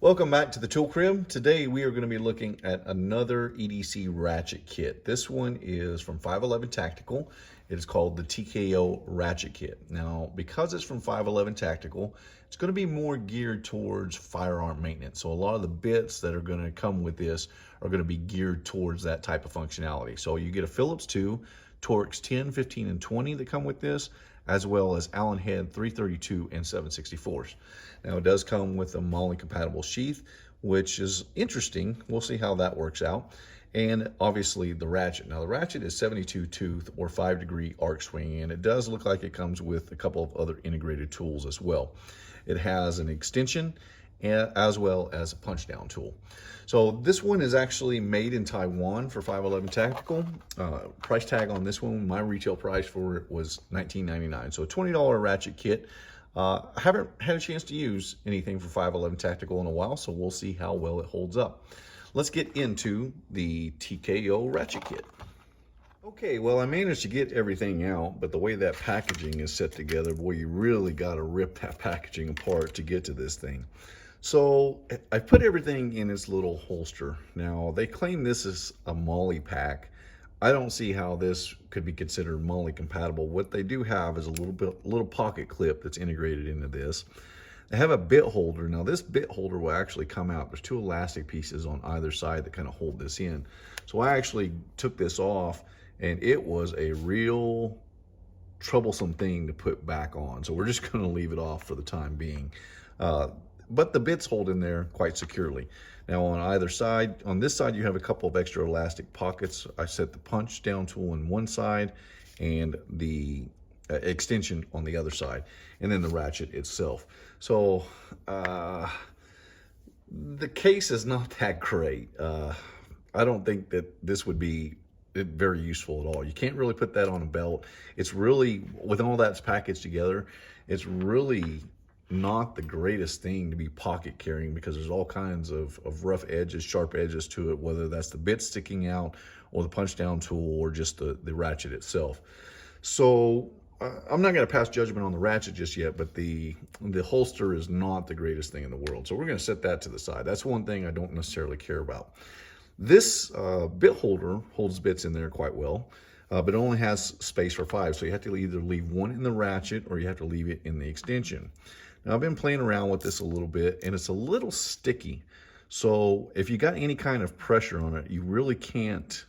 Welcome back to the Tool Crib. Today we are going to be looking at another EDC ratchet kit. This one is from 511 Tactical. It is called the TKO Ratchet Kit. Now, because it's from 511 Tactical, it's going to be more geared towards firearm maintenance. So a lot of the bits that are going to come with this are going to be geared towards that type of functionality. So you get a Phillips 2, Torx 10, 15, and 20 that come with this, as well as Allen head 332 and 764s. Now it does come with a MOLLE compatible sheath, which is interesting. We'll see how that works out. And obviously the ratchet. Now the ratchet is 72 tooth or 5-degree arc swing, and it does look like it comes with a couple of other integrated tools as well. It has an extension as well as a punch down tool. So this one is actually made in Taiwan for 511 Tactical. Price tag on this one, my retail price for it was $19.99. So a $20 ratchet kit. I haven't had a chance to use anything for 511 Tactical in a while, so we'll see how well it holds up. Let's get into the TKO Ratchet Kit. Okay, well, I managed to get everything out, but the way that packaging is set together, boy, you really got to rip that packaging apart to get to this thing. So I put everything in its little holster. Now, they claim this is a MOLLE pack. I don't see how this could be considered MOLLE compatible. What they do have is a little pocket clip that's integrated into this. They have a bit holder. Now, this bit holder will actually come out. There's two elastic pieces on either side that kind of hold this in. So I actually took this off, and it was a real troublesome thing to put back on. So we're just going to leave it off for the time being. But the bits hold in there quite securely. Now on either side, on this side you have a couple of extra elastic pockets. I set the punch down tool on one side and the extension on the other side, and then the ratchet itself. So the case is not that great. I don't think that this would be very useful at all. You can't really put that on a belt. It's really, with all that's packaged together, it's really not the greatest thing to be pocket carrying, because there's all kinds of rough edges, sharp edges to it, whether that's the bit sticking out or the punch down tool or just the ratchet itself. So I'm not going to pass judgment on the ratchet just yet, but the holster is not the greatest thing in the world. So we're going to set that to the side. That's one thing I don't necessarily care about. This bit holder holds bits in there quite well, but it only has space for 5. So you have to either leave one in the ratchet or you have to leave it in the extension. Now, I've been playing around with this a little bit, and it's a little sticky. So if you got any kind of pressure on it, you really can't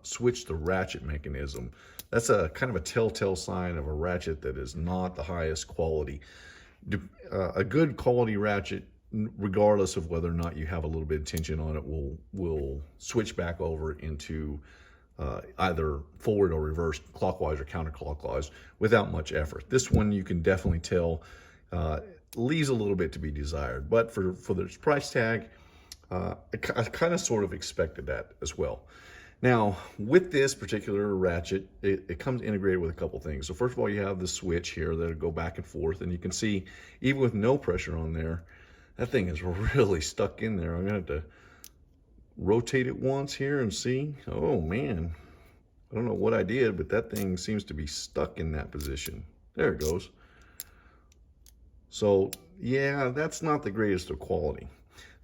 switch the ratchet mechanism. That's a kind of a telltale sign of a ratchet that is not the highest quality. A good quality ratchet, regardless of whether or not you have a little bit of tension on it, will switch back over into either forward or reverse, clockwise or counterclockwise, without much effort. This one, you can definitely tell leaves a little bit to be desired, but for this price tag, I kind of sort of expected that as well. Now, with this particular ratchet, it comes integrated with a couple things. So first of all, you have the switch here that'll go back and forth, and you can see, even with no pressure on there, that thing is really stuck in there. I'm gonna have to rotate it once here and see. Oh man, I don't know what I did, but that thing seems to be stuck in that position. There it goes. So yeah, that's not the greatest of quality.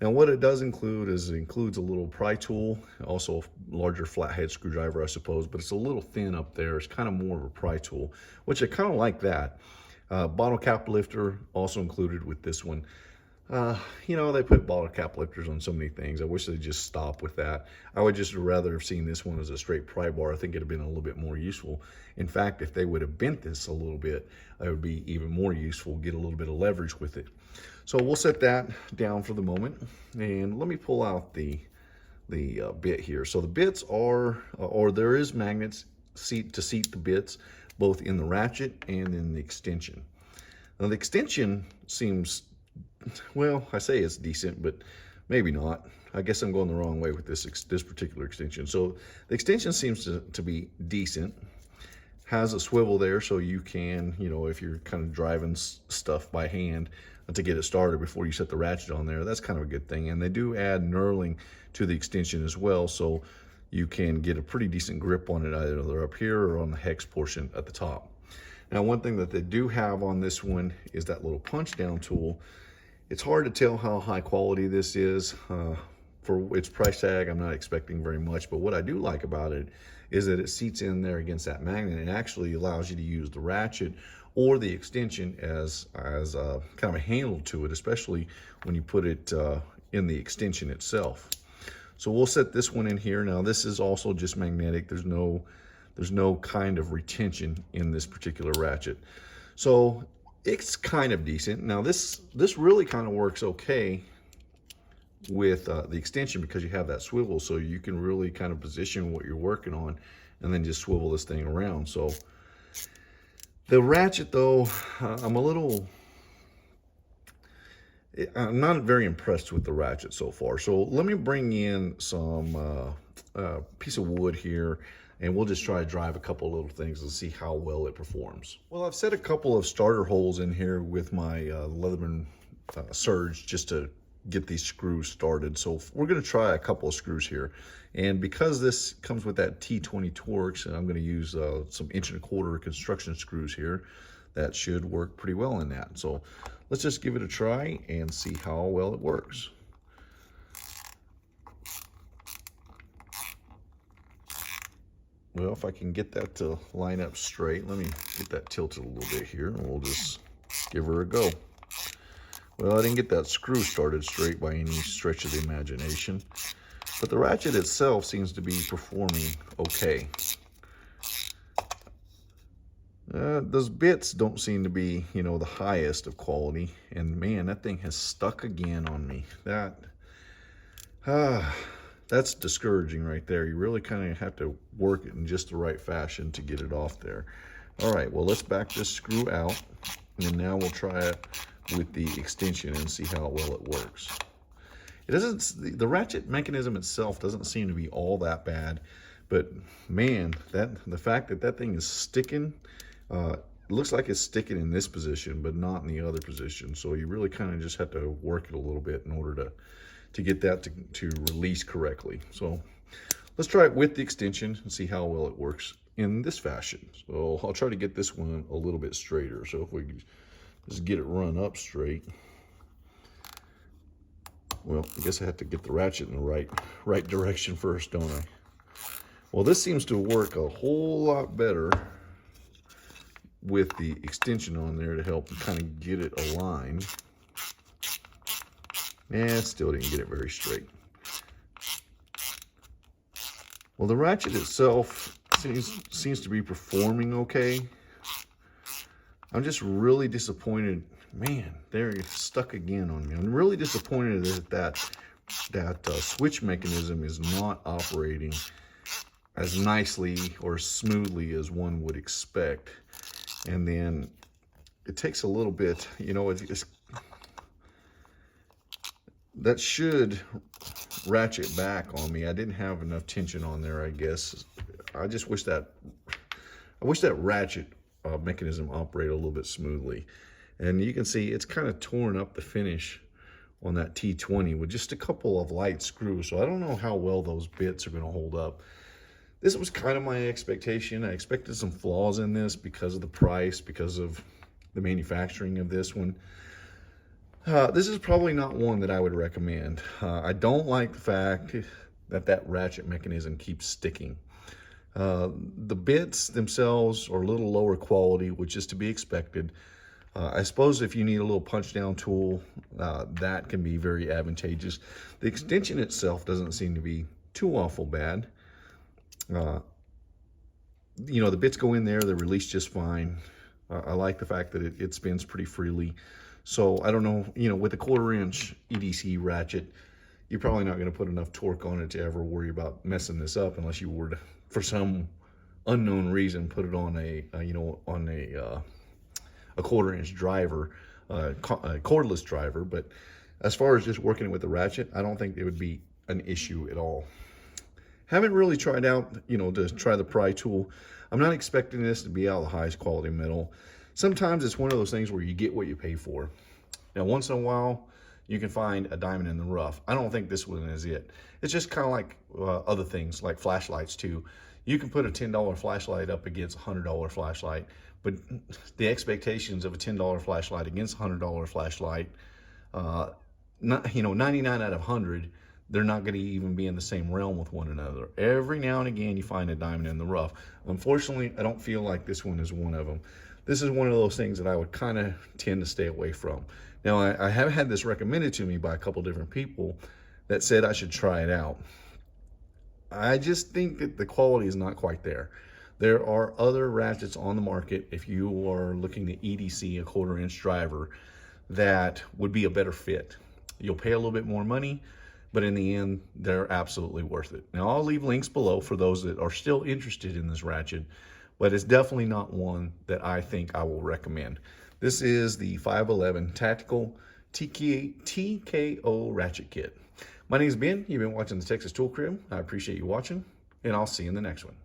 Now what it does include is it includes a little pry tool, also a larger flathead screwdriver, I suppose, but it's a little thin up there. It's kind of more of a pry tool, which I kind of like that. Bottle cap lifter also included with this one. You know, they put bottle cap lifters on so many things. I wish they'd just stop with that. I would just rather have seen this one as a straight pry bar. I think it'd have been a little bit more useful. In fact, if they would have bent this a little bit, it would be even more useful, get a little bit of leverage with it. So we'll set that down for the moment. And let me pull out the bit here. So the bits are, or there is magnets to seat the bits, both in the ratchet and in the extension. Now the extension seems, well, I say it's decent, but maybe not. I guess I'm going the wrong way with this particular extension. So the extension seems to be decent. Has a swivel there, so you can, you know, if you're kind of driving stuff by hand to get it started before you set the ratchet on there, that's kind of a good thing. And they do add knurling to the extension as well, so you can get a pretty decent grip on it either up here or on the hex portion at the top. Now, one thing that they do have on this one is that little punch down tool. It's hard to tell how high quality this is. For its price tag, I'm not expecting very much, but what I do like about it is that it seats in there against that magnet and actually allows you to use the ratchet or the extension as kind of a handle to it, especially when you put it in the extension itself. So we'll set this one in here. Now this is also just magnetic. There's no kind of retention in this particular ratchet. So it's kind of decent. Now this really kind of works okay with the extension because you have that swivel, so you can really kind of position what you're working on and then just swivel this thing around. So the ratchet though, I'm not very impressed with the ratchet so far. So let me bring in some piece of wood here, and we'll just try to drive a couple of little things and see how well it performs. Well, I've set a couple of starter holes in here with my Leatherman Surge just to get these screws started. So we're going to try a couple of screws here. And because this comes with that T20 Torx, and I'm going to use some 1¼ inch construction screws here, that should work pretty well in that. So let's just give it a try and see how well it works. Well, if I can get that to line up straight, let me get that tilted a little bit here, and we'll just give her a go. Well, I didn't get that screw started straight by any stretch of the imagination, but the ratchet itself seems to be performing okay. Those bits don't seem to be, the highest of quality, and man, that thing has stuck again on me. That's discouraging right there. You really kind of have to work it in just the right fashion to get it off there. All right, well, let's back this screw out, and now we'll try it with the extension and see how well it works. The ratchet mechanism itself doesn't seem to be all that bad, but man, the fact that that thing is sticking, it looks like it's sticking in this position, but not in the other position. So you really kind of just have to work it a little bit in order to get that to release correctly. So let's try it with the extension and see how well it works in this fashion. So I'll try to get this one a little bit straighter. So if we just get it run up straight. Well, I guess I have to get the ratchet in the right direction first, don't I? Well, this seems to work a whole lot better with the extension on there to help kind of get it aligned. Still didn't get it very straight. Well, the ratchet itself seems to be performing okay. I'm just really disappointed. Man, they're stuck again on me. I'm really disappointed that switch mechanism is not operating as nicely or smoothly as one would expect. And then it takes a little bit, that should ratchet back on me. I didn't have enough tension on there, I guess. I just wish that ratchet mechanism operated a little bit smoothly. And you can see it's kind of torn up the finish on that T20 with just a couple of light screws. So I don't know how well those bits are going to hold up. This was kind of my expectation. I expected some flaws in this because of the price, because of the manufacturing of this one. This is probably not one that I would recommend. I don't like the fact that ratchet mechanism keeps sticking. The bits themselves are a little lower quality, which is to be expected. I suppose if you need a little punch down tool, that can be very advantageous. The extension itself doesn't seem to be too awful bad. The bits go in there, they're released just fine. I like the fact that it spins pretty freely. So I don't know, with a 1/4 inch EDC ratchet, you're probably not going to put enough torque on it to ever worry about messing this up, unless you were to, for some unknown reason, put it on a 1/4 inch driver, a cordless driver. But as far as just working with the ratchet, I don't think it would be an issue at all. Haven't really tried out, to try the pry tool. I'm not expecting this to be out of the highest quality metal. Sometimes it's one of those things where you get what you pay for. Now, once in a while, you can find a diamond in the rough. I don't think this one is it. It's just kind of like other things, like flashlights too. You can put a $10 flashlight up against a $100 flashlight, but the expectations of a $10 flashlight against a $100 flashlight Not, 99 out of 100, they're not going to even be in the same realm with one another. Every now and again, you find a diamond in the rough. Unfortunately, I don't feel like this one is one of them. This is one of those things that I would kind of tend to stay away from. Now, I have had this recommended to me by a couple different people that said I should try it out. I just think that the quality is not quite there. There are other ratchets on the market, if you are looking to EDC a 1/4 inch driver, that would be a better fit. You'll pay a little bit more money, but in the end, they're absolutely worth it. Now, I'll leave links below for those that are still interested in this ratchet, but it's definitely not one that I think I will recommend. This is the 511 Tactical TKO Ratchet Kit. My name is Ben. You've been watching the Texas Tool Crib. I appreciate you watching, and I'll see you in the next one.